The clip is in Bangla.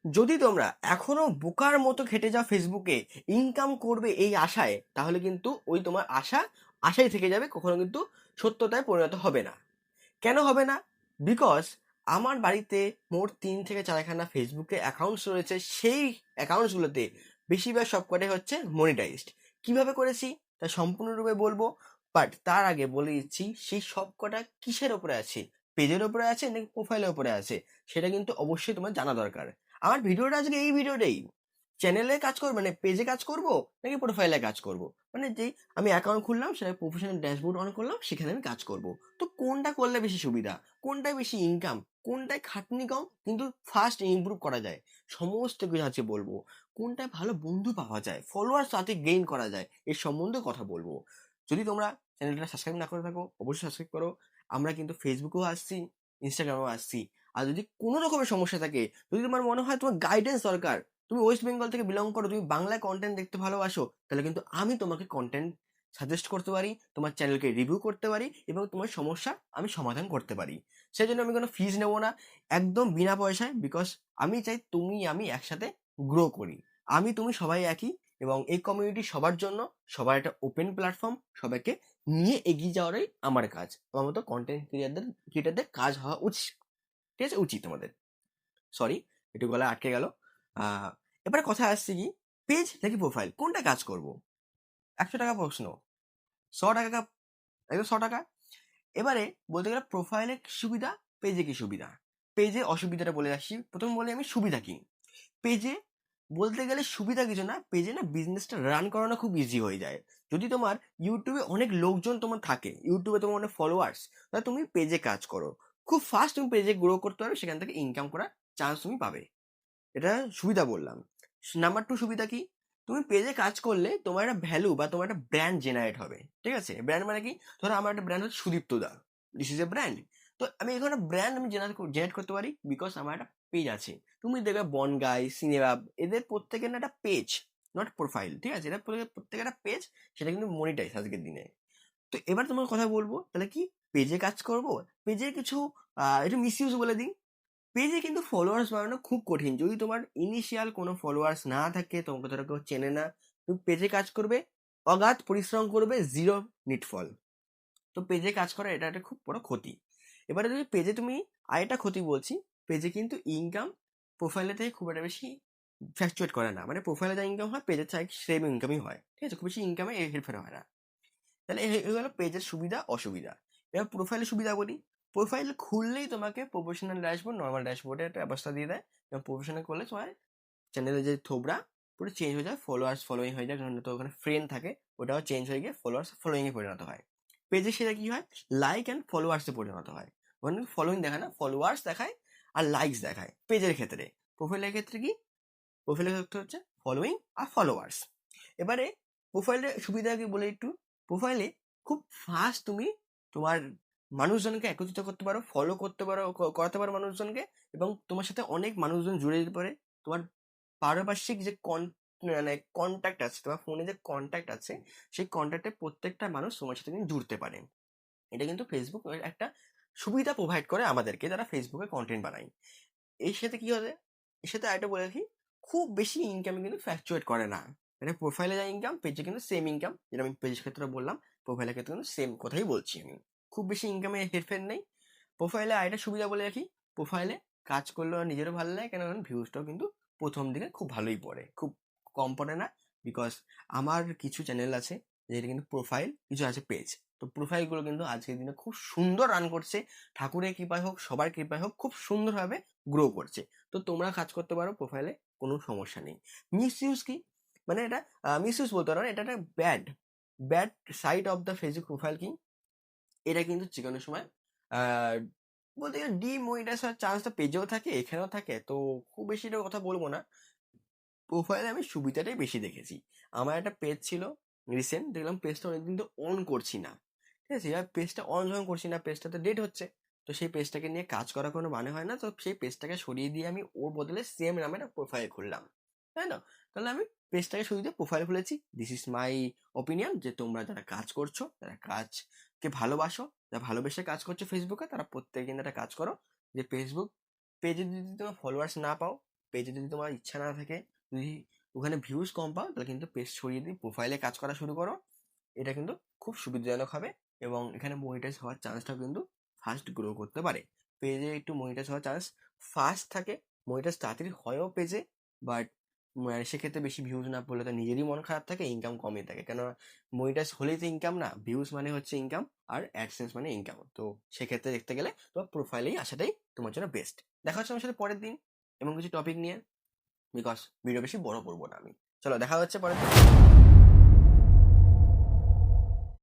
যদি তোমরা এখনো বোকার মতো খেটে যাও ফেসবুকে ইনকাম করবে এই আশায়, তাহলে কিন্তু ওই তোমার আশাই থেকে যাবে, কখনো কিন্তু সত্যতায় পরিণত হবে না। কেন হবে না? বিকজ আমার বাড়িতে মোট 3 থেকে 4খানা ফেসবুকে অ্যাকাউন্টস রয়েছে। সেই অ্যাকাউন্টসগুলোতে বেশিরভাগ সবকটাই হচ্ছে মনিটাইজড। কিভাবে করেছি তা সম্পূর্ণরূপে বলবো, বাট তার আগে বলে দিচ্ছি সেই সবকটা কিসের ওপরে আছে, পেজের ওপরে আছে নাকি প্রোফাইলের ওপরে আছে, সেটা কিন্তু অবশ্যই তোমার জানা দরকার। আমার ভিডিওটা আজকে এই ভিডিওটাই চ্যানেলে কাজ করবো, মানে পেজে কাজ করব নাকি প্রোফাইলে কাজ করব, মানে যেই আমি অ্যাকাউন্ট খুললাম সেটা প্রফেশনাল ড্যাশবোর্ড অন করলাম, সেখানে আমি কাজ করব। তো কোনটা করলে বেশি সুবিধা, কোনটায় বেশি ইনকাম, কোনটায় খাটনি কম কিন্তু ফার্স্ট ইমপ্রুভ করা যায়, সমস্ত কিছু আছে বলবো। কোনটায় ভালো বন্ধু পাওয়া যায়, ফলোয়ার সাথে গেইন করা যায়, এর সম্বন্ধে কথা বলবো। যদি তোমরা চ্যানেলটা সাবস্ক্রাইব না করে থাকো অবশ্যই সাবস্ক্রাইব করো। আমরা কিন্তু ফেসবুকেও আসছি, ইনস্টাগ্রামেও আসছি। আর যদি কোনো রকমের সমস্যা থাকে, যদি তোমার মনে হয় তোমার গাইডেন্স দরকার, তুমি ওয়েস্ট বেঙ্গল থেকে বিলং করো, তুমি বাংলায় কন্টেন্ট দেখতে ভালোবাসো, তাহলে কিন্তু আমি তোমাকে কন্টেন্ট সাজেস্ট করতে পারি, তোমার চ্যানেলকে রিভিউ করতে পারি এবং তোমার সমস্যা আমি সমাধান করতে পারি। সেই জন্য আমি কোনো ফিজ নেবো না, একদম বিনা পয়সায়, বিকজ আমি চাই তুমি আমি একসাথে গ্রো করি। আমি তুমি সবাই একই, এবং এই কমিউনিটি সবার জন্য, সবার একটা ওপেন প্ল্যাটফর্ম, সবাইকে নিয়ে এগিয়ে যাওয়ারই আমার কাজ। আমার মতো কন্টেন্ট ক্রিয়েটারদের কাজ হওয়া উচিত, ঠিক আছে, উচিত তোমাদের। সরি, একটু গলায় আটকে গেল। এবারে কথা আসছে কি, পেজ নাকি প্রোফাইল, কোনটা কাজ করব? 100 টাকা প্রশ্ন, 100 টাকা, একদম 100 টাকা। এবারে বলতে গেলে প্রোফাইলে কি সুবিধা, পেজে কি সুবিধা। পেজে অসুবিধাটা বলে আসছি, প্রথম বলি আমি সুবিধা কি। পেজে বলতে গেলে সুবিধা কিছু না, পেজে না বিজনেসটা রান করানো খুব ইজি হয়ে যায়। যদি তোমার ইউটিউবে অনেক লোকজন তোমার থাকে, ইউটিউবে তোমার অনেক ফলোয়ার্স, তাহলে তুমি পেজে কাজ করো, খুব ফাস্ট তুমি পেজে গ্রো করতে পারবে, সেখান থেকে ইনকাম করার চান্স তুমি পাবে। এটা সুবিধা বললাম। নাম্বার 2 সুবিধা কি, তুমি পেজে কাজ করলে তোমার একটা ভ্যালু বা তোমার একটা ব্র্যান্ড জেনারেট হবে। ঠিক আছে, ব্র্যান্ড মানে কি, ধরো আমার একটা ব্র্যান্ড হচ্ছে সুদীপ্ত দা, দিস ইজ এ ব্র্যান্ড। তো আমি এখানে ব্র্যান্ড আমি জেনারেট করতে পারি, বিকজ আমার একটা পেজ আছে। তুমি দেখবে বনগাই, সিনেবাব, এদের প্রত্যেকের না একটা পেজ, নট প্রোফাইল, ঠিক আছে, এটা প্রত্যেকের একটা পেজ, সেটা কিন্তু মনিটাইজ আজকের দিনে। তো এবার তোমার কথা বলবো, তাহলে কি পেজে কাজ করব। পেজের কিছু একটু মিসইউজ বলে দিই। পেজে কিন্তু ফলোয়ার্স বাড়ানো খুব কঠিন। যদি তোমার ইনিশিয়াল কোনো ফলোয়ার্স না থাকে, তোমাকে ধরো কেউ চেনে না, তুমি পেজে কাজ করবে, অগাধ পরিশ্রম করবে, জিরো নিট ফল। তো পেজে কাজ করা এটা একটা খুব বড় ক্ষতি। এবারে যদি পেজে তুমি, আরেকটা ক্ষতি বলছি, পেজে কিন্তু ইনকাম প্রোফাইলে থেকে খুব একটা বেশি ফ্ল্যাকচুয়েট করে না, মানে প্রোফাইলে যা ইনকাম হয় পেজের চাই সেম ইনকামই হয়, ঠিক আছে, খুব বেশি ইনকামে হেরফের হয় না। তাহলে এই গেল পেজের সুবিধা অসুবিধা। এবার প্রোফাইলের সুবিধা বলি। প্রোফাইল খুললেই তোমাকে প্রফেশনাল ড্যাশবোর্ড, নর্মাল ড্যাশবোর্ডে একটা অবস্থা দিয়ে দেয়, এবং প্রফেশনাল করলে তোমার চ্যানেলের যে থোবরা পুরো চেঞ্জ হয়ে যায়, ফলোয়ার্স ফলোয়িং হয়ে যায়, কারণ তো ওখানে ফ্রেন্ড থাকে, ওটাও চেঞ্জ হয়ে গিয়ে ফলোয়ার্স ফলোয়িং এ পরিণত হয়। পেজে সেটা কি হয়, লাইক অ্যান্ড ফলোয়ার্সে পরিণত হয়। ওখানে ফলোয়িং দেখায় না, ফলোয়ার্স দেখায় আর লাইকস দেখায় পেজের ক্ষেত্রে। প্রোফাইলের ক্ষেত্রে কি, প্রোফাইলের ক্ষেত্রে হচ্ছে ফলোয়িং আর ফলোয়ার্স। এবারে প্রোফাইলের সুবিধা কি বলে একটু। প্রোফাইলে খুব ফাস্ট তুমি তোমার মানুষজনকে একত্রিত করতে পারো, ফলো করতে পারো, করাতে পারো মানুষজনকে, এবং তোমার সাথে অনেক মানুষজন জুড়ে যেতে পারে। তোমার পারিপার্শ্বিক যে মানে কন্ট্যাক্ট আছে, তোমার ফোনে যে কন্ট্যাক্ট আছে, সেই কন্ট্যাক্টে প্রত্যেকটা মানুষ তোমার সাথে কিন্তু জুড়তে পারে। এটা কিন্তু ফেসবুক একটা সুবিধা প্রোভাইড করে আমাদেরকে, যারা ফেসবুকে কন্টেন্ট বানায়। এর সাথে কি হবে, এর সাথে আরেকটা বলে রাখি, খুব বেশি ইনকামে কিন্তু ফ্ল্যাকচুয়েট করে না। মানে প্রোফাইলে যা ইনকাম পেজে কিন্তু সেম ইনকাম, যেটা আমি পেজের ক্ষেত্রে বললাম, প্রোফাইলের ক্ষেত্রে কিন্তু সেম কথাই বলছি আমি। খুব বেশি ইনকামে হেরফের নেই। প্রোফাইলে আরেকটা সুবিধা বলে রাখি, প্রোফাইলে কাজ করলেও নিজেরও ভালো লাগে, কেন ভিউজটাও কিন্তু প্রথম দিকে খুব ভালোই পড়ে, খুব কম পড়ে না। বিকজ আমার কিছু চ্যানেল আছে যেটা কিন্তু প্রোফাইল, কিছু আছে পেজ। তো প্রোফাইলগুলো কিন্তু আজকের দিনে খুব সুন্দর রান করছে, ঠাকুরের কৃপায় হোক, সবার কৃপায় হোক, খুব সুন্দরভাবে গ্রো করছে। তো তোমরা কাজ করতে পারো প্রোফাইলে, কোনো সমস্যা নেই। মিসইউজ কি, মানে এটা মিসইউজ বলতে পারো না, এটা একটা bad bad side of the Facebook profile কি, এটা কিন্তু যে কোনো সময় আহ, বলতে গেলে ডিমনিটাইজ হওয়ার চান্সটা পেজেও থাকে, এখানেও থাকে। তো খুব বেশি এটা কথা বলবো না। প্রোফাইলে আমি সুবিধাটাই বেশি দেখেছি। আমার একটা পেজ ছিল রিসেন্ট, দেখলাম পেজটা অনেকদিন তো অন করছি না, ঠিক আছে, এবার পেজটা অন যখন করছি না, পেজটাতে ডেট হচ্ছে। তো সেই পেজটাকে নিয়ে কাজ করার কোনো মানে হয় না, তো সেই পেজটাকে সরিয়ে দিয়ে আমি ওর বদলে সেম নামে একটা প্রোফাইল খুললাম, তাই না? তাহলে আমি পেজটাকে সরিয়ে দিয়ে প্রোফাইল খুলেছি। দিস ইজ মাই ওপিনিয়ন, যে তোমরা যারা কাজ করছো, যারা কাজকে ভালোবাসো, যারা ভালোবেসে কাজ করছো ফেসবুকে, তারা প্রত্যেক দিন একটা কাজ করো, যে ফেসবুক পেজে যদি তোমার ফলোয়ার্স না পাও, পেজে যদি তোমার ইচ্ছা না থাকে, যদি ওখানে ভিউজ কম পাও, তাহলে কিন্তু পেজ সরিয়ে দিয়ে প্রোফাইলে কাজ করা শুরু করো। এটা কিন্তু খুব সুবিধাজনক হবে এবং এখানে মনিটাইজ হওয়ার চান্সটাও কিন্তু ফাস্ট গ্রো করতে পারে। পেজে একটু মনিটাইজ হওয়ার চান্স ফাস্ট থাকে, মনিটাইজ তাড়াতাড়ি হয়ও পেজে, বাট সেক্ষেত্রে বেশি ভিউজ না পড়লে তো নিজেরই মন খারাপ থাকে, ইনকাম কমই থাকে। কেন মনিটাইজ হলেই তো ইনকাম না, ভিউজ মানে হচ্ছে ইনকাম, আর অ্যাডসেন্স মানে ইনকাম। তো সেক্ষেত্রে দেখতে গেলে তোমার প্রোফাইলেই আসাটাই তোমার জন্য বেস্ট। দেখা হচ্ছে আমার সাথে পরের দিন এবং কিছু টপিক নিয়ে, বিকজ ভিডিও বেশি বড় করবো না আমি। চলো দেখা হচ্ছে পরের দিন।